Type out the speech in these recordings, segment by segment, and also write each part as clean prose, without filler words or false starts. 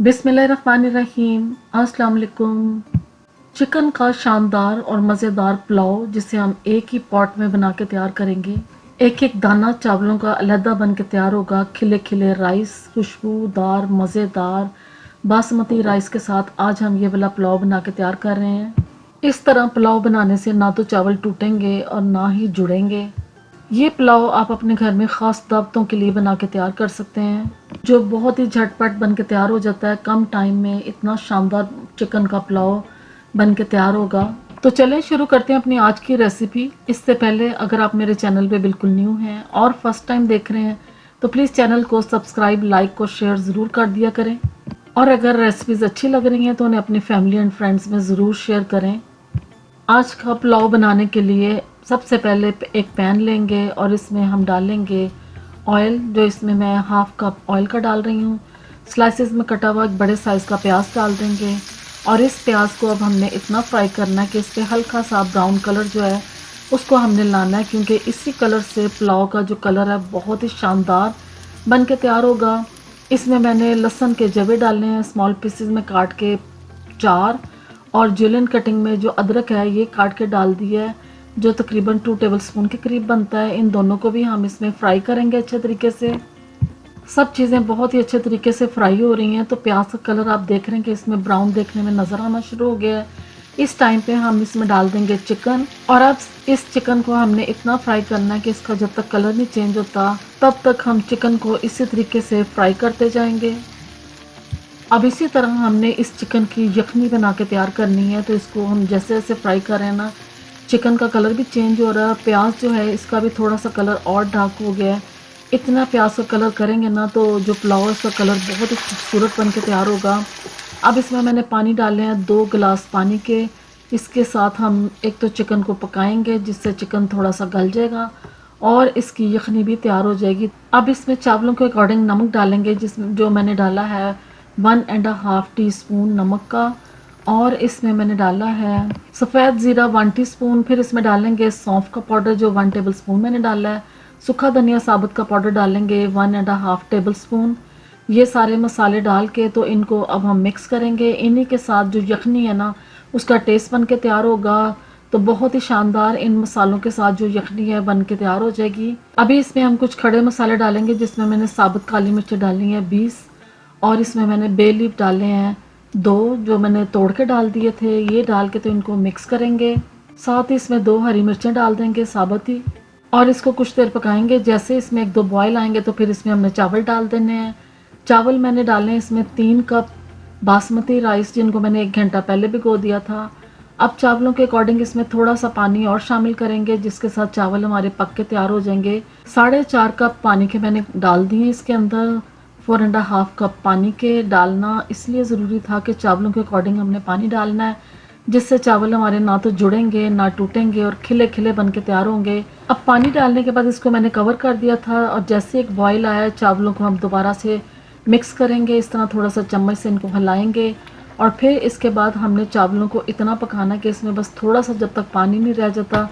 बिस्मिल्लाहिर्रहमानिर्रहीम। अस्सलाम वालेकुम। चिकन का शानदार और मज़ेदार पुलाव जिसे हम एक ही पॉट में बना के तैयार करेंगे। एक एक दाना चावलों का अलहदा बन के तैयार होगा। खिले खिले राइस, खुशबूदार मज़ेदार बासमती राइस के साथ आज हम ये वाला पुलाव बना के तैयार कर रहे हैं। इस तरह पुलाव बनाने से ना तो चावल टूटेंगे और ना ही जुड़ेंगे। ये पुलाव आप अपने घर में ख़ास दावतों के लिए बना के तैयार कर सकते हैं, जो बहुत ही झटपट बन के तैयार हो जाता है। कम टाइम में इतना शानदार चिकन का पुलाव बन के तैयार होगा। तो चलें शुरू करते हैं अपनी आज की रेसिपी। इससे पहले अगर आप मेरे चैनल पे बिल्कुल न्यू हैं और फर्स्ट टाइम देख रहे हैं तो प्लीज़ चैनल को सब्सक्राइब, लाइक और शेयर ज़रूर कर दिया करें। और अगर रेसिपीज़ अच्छी लग रही हैं तो उन्हें अपनी फैमिली एंड फ्रेंड्स में ज़रूर शेयर करें। आज का पुलाव बनाने के लिए सबसे पहले एक पैन लेंगे और इसमें हम डालेंगे ऑयल, जो इसमें मैं हाफ कप ऑयल का डाल रही हूँ। स्लाइसेस में कटा हुआ एक बड़े साइज़ का प्याज डाल देंगे और इस प्याज को अब हमने इतना फ्राई करना है कि इस पर हल्का सा ब्राउन कलर जो है उसको हमने लाना है, क्योंकि इसी कलर से पुलाव का जो कलर है बहुत ही शानदार बन के तैयार होगा। इसमें मैंने लहसुन के जवे डालने हैं स्मॉल पीसेस में काट के 4, और जुलियन कटिंग में जो अदरक है ये काट के डाल दिया है, जो तकरीबन 2 टेबलस्पून के करीब बनता है। इन दोनों को भी हम इसमें फ्राई करेंगे अच्छे तरीके से। सब चीज़ें बहुत ही अच्छे तरीके से फ्राई हो रही हैं, तो प्याज का कलर आप देख रहे हैं कि इसमें ब्राउन देखने में नज़र आना शुरू हो गया है। इस टाइम पे हम इसमें डाल देंगे चिकन, और अब इस चिकन को हमने इतना फ्राई करना है कि इसका जब तक कलर नहीं चेंज होता तब तक हम चिकन को इसी तरीके से फ्राई करते जाएंगे। अब इसी तरह हमने इस चिकन की यखनी बना के तैयार करनी है, तो इसको हम जैसे जैसे फ्राई कर रहे हैं ना, चिकन का कलर भी चेंज हो रहा है। प्याज जो है इसका भी थोड़ा सा कलर और डार्क हो गया है। इतना प्याज का कलर करेंगे ना तो जो पुलाव है उसका कलर बहुत ही खूबसूरत बन के तैयार होगा। अब इसमें मैंने पानी डाले हैं 2 गिलास पानी के। इसके साथ हम एक तो चिकन को पकाएंगे जिससे चिकन थोड़ा सा गल जाएगा और इसकी यखनी भी तैयार हो जाएगी। अब इसमें चावलों के अकॉर्डिंग नमक डालेंगे, जिसमें जो मैंने डाला है 1.5 टीस्पून नमक का, और इसमें मैंने डाला है सफ़ेद ज़ीरा 1 टीस्पून। फिर इसमें डालेंगे सौंफ का पाउडर जो 1 टेबलस्पून मैंने डाला है। सूखा धनिया साबुत का पाउडर डालेंगे 1.5 टेबलस्पून। ये सारे मसाले डाल के तो इनको अब हम मिक्स करेंगे। इन्हीं के साथ जो यखनी है ना उसका टेस्ट बन के तैयार होगा, तो बहुत ही शानदार इन मसालों के साथ जो यखनी है बन के तैयार हो जाएगी। अभी इसमें हम कुछ खड़े मसाले डालेंगे, जिसमें मैंने साबुत काली मिर्च डाली है 20, और इसमें मैंने बे लीफ डाले हैं 2 जो मैंने तोड़ के डाल दिए थे। ये डाल के तो इनको मिक्स करेंगे। साथ ही इसमें 2 हरी मिर्चें डाल देंगे साबुत ही, और इसको कुछ देर पकाएंगे। जैसे इसमें 1-2 बॉयल आएंगे तो फिर इसमें हमने चावल डाल देने हैं। चावल मैंने डाले हैं इसमें 3 कप बासमती राइस, जिनको मैंने 1 घंटा पहले भिगो दिया था। अब चावलों के अकॉर्डिंग इसमें थोड़ा सा पानी और शामिल करेंगे, जिसके साथ चावल हमारे पक के तैयार हो जाएंगे। 4.5 कप पानी के मैंने डाल दिए इसके अंदर। 4.5 कप पानी के डालना इसलिए ज़रूरी था कि चावलों के अकॉर्डिंग हमने पानी डालना है, जिससे चावल हमारे ना तो जुड़ेंगे ना टूटेंगे और खिले खिले बन के तैयार होंगे। अब पानी डालने के बाद इसको मैंने कवर कर दिया था, और जैसे एक बॉयल आया चावलों को हम दोबारा से मिक्स करेंगे। इस तरह थोड़ा सा चम्मच से इनको हिलाएंगे, और फिर इसके बाद हमने चावलों को इतना पकाना कि इसमें बस थोड़ा सा जब तक पानी नहीं रह जाता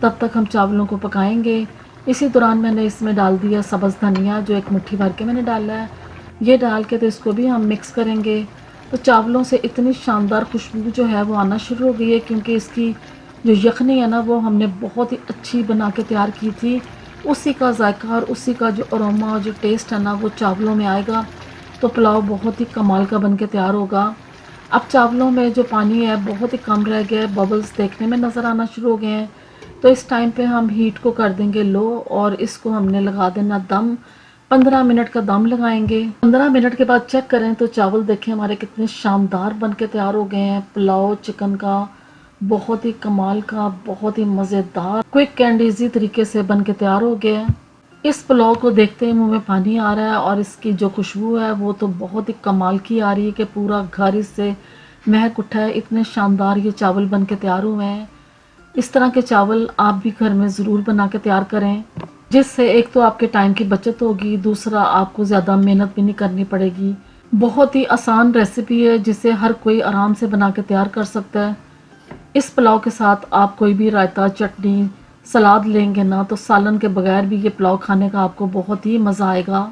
तब तक हम चावलों को पकाएंगे। इसी दौरान मैंने इसमें डाल दिया सब्ज़ धनिया, जो 1 मुट्ठी भर के मैंने डाला है। ये डाल के तो इसको भी हम मिक्स करेंगे। तो चावलों से इतनी शानदार खुशबू जो है वो आना शुरू हो गई है, क्योंकि इसकी जो यखनी है ना वो हमने बहुत ही अच्छी बना के तैयार की थी। उसी का जायका और उसी का जो अरोमा और जो टेस्ट है ना वो चावलों में आएगा, तो पुलाव बहुत ही कमाल का बन के तैयार होगा। अब चावलों में जो पानी है बहुत ही कम रह गया है, बबल्स देखने में नज़र आना शुरू हो गए हैं। तो इस टाइम पे हम हीट को कर देंगे लो, और इसको हमने लगा देना दम। 15 मिनट का दम लगाएंगे। 15 मिनट के बाद चेक करें तो चावल देखें हमारे कितने शानदार बन के तैयार हो गए हैं। पुलाव चिकन का बहुत ही कमाल का, बहुत ही मज़ेदार, क्विक एंड ईजी तरीके से बन के तैयार हो गया है। इस पुलाव को देखते ही मुंह में पानी आ रहा है, और इसकी जो खुशबू है वो तो बहुत ही कमाल की आ रही है कि पूरा घर इससे महक उठा है। इतने शानदार ये चावल बन के तैयार हुए हैं। इस तरह के चावल आप भी घर में ज़रूर बना के तैयार करें, जिससे एक तो आपके टाइम की बचत होगी, दूसरा आपको ज़्यादा मेहनत भी नहीं करनी पड़ेगी। बहुत ही आसान रेसिपी है जिसे हर कोई आराम से बना के तैयार कर सकता है। इस पुलाव के साथ आप कोई भी रायता, चटनी, सलाद लेंगे ना तो सालन के बगैर भी ये पुलाव खाने का आपको बहुत ही मज़ा आएगा।